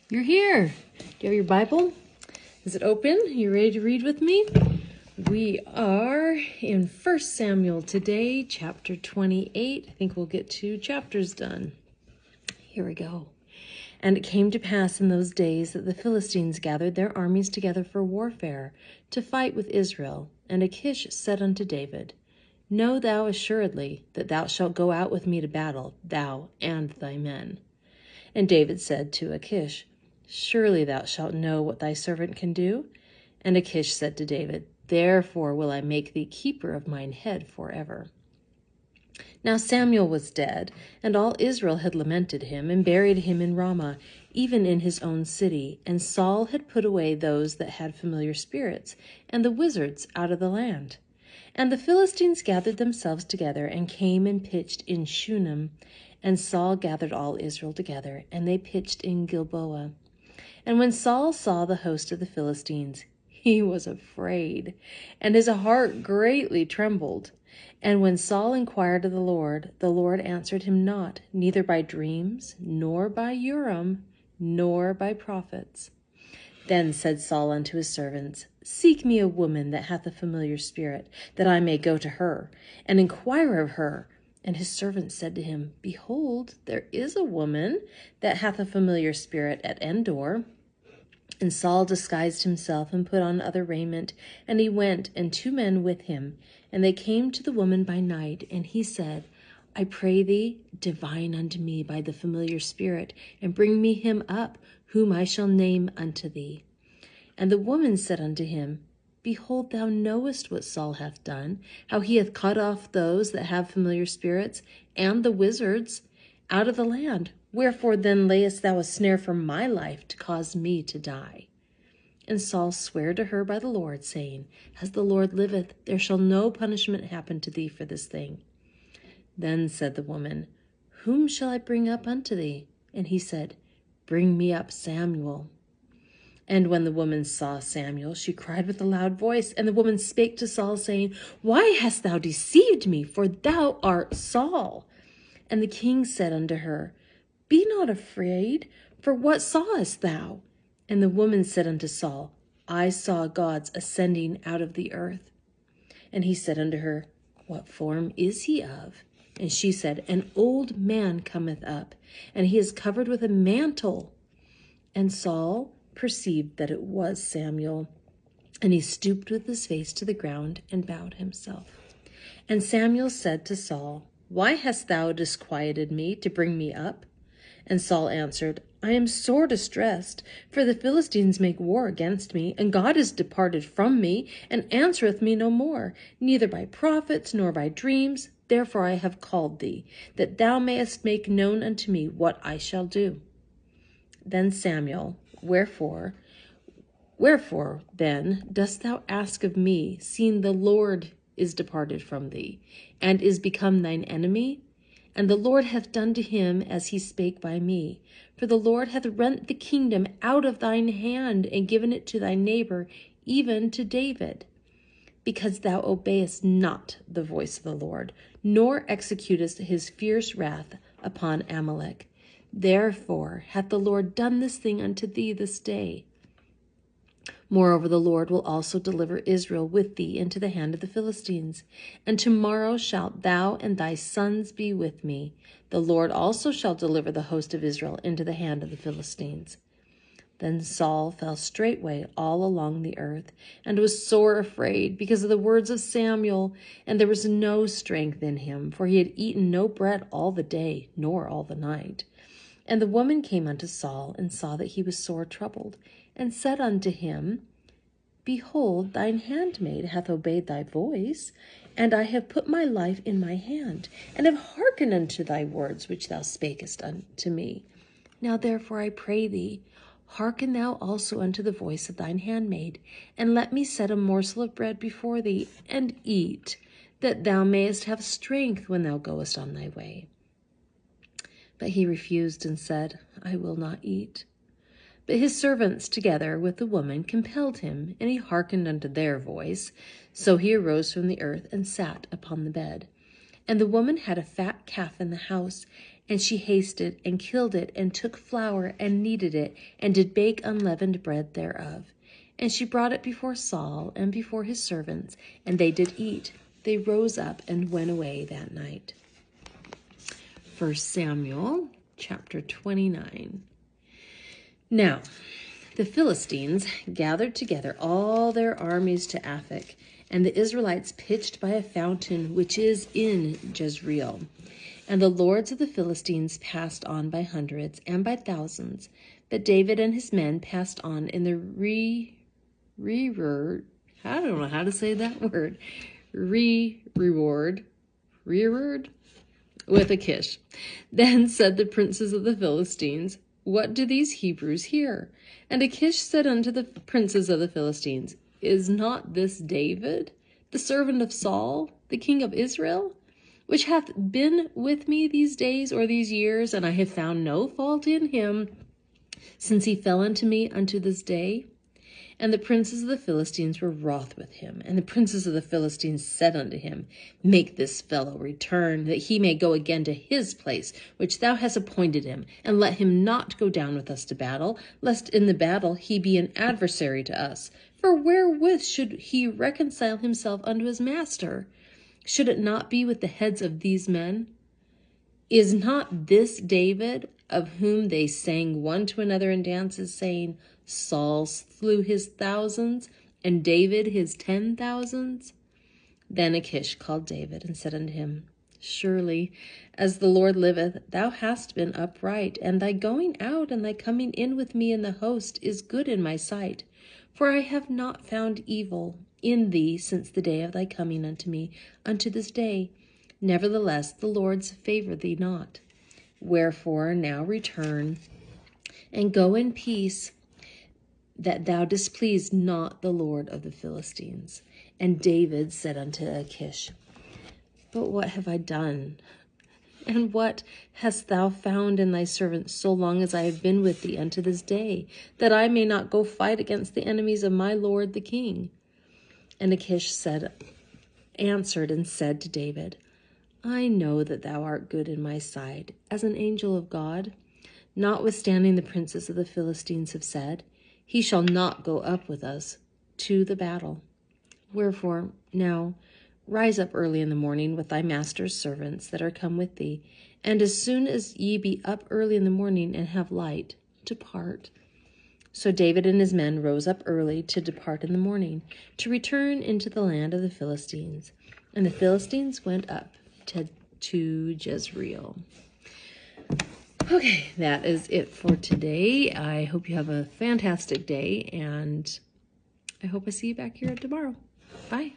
You're here. Do you have your Bible? Is it open? You ready to read with me? We are in 1 Samuel today, chapter 28. I think we'll get 2 chapters done. Here we go. And it came to pass in those days that the Philistines gathered their armies together for warfare, to fight with Israel. And Achish said unto David, Know thou assuredly that thou shalt go out with me to battle, thou and thy men. And David said to Achish, Surely thou shalt know what thy servant can do. And Achish said to David, Therefore will I make thee keeper of mine head forever. Now Samuel was dead, and all Israel had lamented him, and buried him in Ramah, even in his own city. And Saul had put away those that had familiar spirits, and the wizards out of the land. And the Philistines gathered themselves together, and came and pitched in Shunem. And Saul gathered all Israel together, and they pitched in Gilboa. And when Saul saw the host of the Philistines, he was afraid, and his heart greatly trembled. And when Saul inquired of the Lord answered him not, neither by dreams, nor by Urim, nor by prophets. Then said Saul unto his servants, Seek me a woman that hath a familiar spirit, that I may go to her, and inquire of her. And his servants said to him, Behold, there is a woman that hath a familiar spirit at Endor. And Saul disguised himself, and put on other raiment, and he went, and 2 men with him. And they came to the woman by night, and he said, I pray thee, divine unto me by the familiar spirit, and bring me him up, whom I shall name unto thee. And the woman said unto him, Behold, thou knowest what Saul hath done, how he hath cut off those that have familiar spirits, and the wizards, out of the land. Wherefore then layest thou a snare for my life, to cause me to die? And Saul sware to her by the Lord, saying, As the Lord liveth, there shall no punishment happen to thee for this thing. Then said the woman, Whom shall I bring up unto thee? And he said, Bring me up Samuel. And when the woman saw Samuel, she cried with a loud voice. And the woman spake to Saul, saying, Why hast thou deceived me? For thou art Saul. And the king said unto her, Be not afraid, for what sawest thou? And the woman said unto Saul, I saw gods ascending out of the earth. And he said unto her, What form is he of? And she said, An old man cometh up, and he is covered with a mantle. And Saul perceived that it was Samuel, and he stooped with his face to the ground and bowed himself. And Samuel said to Saul, Why hast thou disquieted me to bring me up? And Saul answered, I am sore distressed, for the Philistines make war against me, and God is departed from me, and answereth me no more, neither by prophets nor by dreams. Therefore I have called thee, that thou mayest make known unto me what I shall do. Then Samuel, Wherefore then dost thou ask of me, seeing the Lord is departed from thee, and is become thine enemy? And the Lord hath done to him as he spake by me. For the Lord hath rent the kingdom out of thine hand, and given it to thy neighbor, even to David. Because thou obeyest not the voice of the Lord, nor executest his fierce wrath upon Amalek. Therefore hath the Lord done this thing unto thee this day. Moreover, the Lord will also deliver Israel with thee into the hand of the Philistines. And tomorrow shalt thou and thy sons be with me. The Lord also shall deliver the host of Israel into the hand of the Philistines. Then Saul fell straightway all along the earth, and was sore afraid because of the words of Samuel. And there was no strength in him, for he had eaten no bread all the day, nor all the night. And the woman came unto Saul, and saw that he was sore troubled, and said unto him, Behold, thine handmaid hath obeyed thy voice, and I have put my life in my hand, and have hearkened unto thy words which thou spakest unto me. Now therefore I pray thee, hearken thou also unto the voice of thine handmaid, and let me set a morsel of bread before thee, and eat, that thou mayest have strength when thou goest on thy way. But he refused and said, I will not eat. But his servants together with the woman compelled him, and he hearkened unto their voice. So he arose from the earth and sat upon the bed. And the woman had a fat calf in the house, And she hasted and killed it, and took flour and kneaded it, and did bake unleavened bread thereof. And she brought it before Saul and before his servants, and they did eat. They rose up and went away that night. 1 Samuel chapter 29. Now, the Philistines gathered together all their armies to Aphek, and the Israelites pitched by a fountain which is in Jezreel. And the lords of the Philistines passed on by hundreds and by thousands, but David and his men passed on in the I don't know how to say that word, rearward with Achish. Then said the princes of the Philistines, What do these Hebrews here? And Achish said unto the princes of the Philistines, Is not this David, the servant of Saul, the king of Israel, which hath been with me these days or these years, and I have found no fault in him, since he fell unto me unto this day? And the princes of the Philistines were wroth with him. And the princes of the Philistines said unto him, Make this fellow return, that he may go again to his place, which thou hast appointed him, and let him not go down with us to battle, lest in the battle he be an adversary to us. For wherewith should he reconcile himself unto his master? Should it not be with the heads of these men? Is not this David, of whom they sang one to another in dances, saying, Saul slew his thousands, and David his 10,000s? Then Achish called David and said unto him, Surely, as the Lord liveth, thou hast been upright, and thy going out and thy coming in with me in the host is good in my sight. For I have not found evil in thee since the day of thy coming unto me unto this day. Nevertheless, the Lord's favor thee not. Wherefore now return, and go in peace, that thou displease not the Lord of the Philistines. And David said unto Achish, But what have I done? And what hast thou found in thy servant so long as I have been with thee unto this day, that I may not go fight against the enemies of my lord the king? And Achish answered and said to David, I know that thou art good in my sight, as an angel of God. Notwithstanding the princes of the Philistines have said, He shall not go up with us to the battle. Wherefore now rise up early in the morning with thy master's servants that are come with thee, and as soon as ye be up early in the morning and have light, depart. So David and his men rose up early to depart in the morning, to return into the land of the Philistines. And the Philistines went up to Jezreel. Okay, that is it for today. I hope you have a fantastic day, and I hope I see you back here tomorrow. Bye.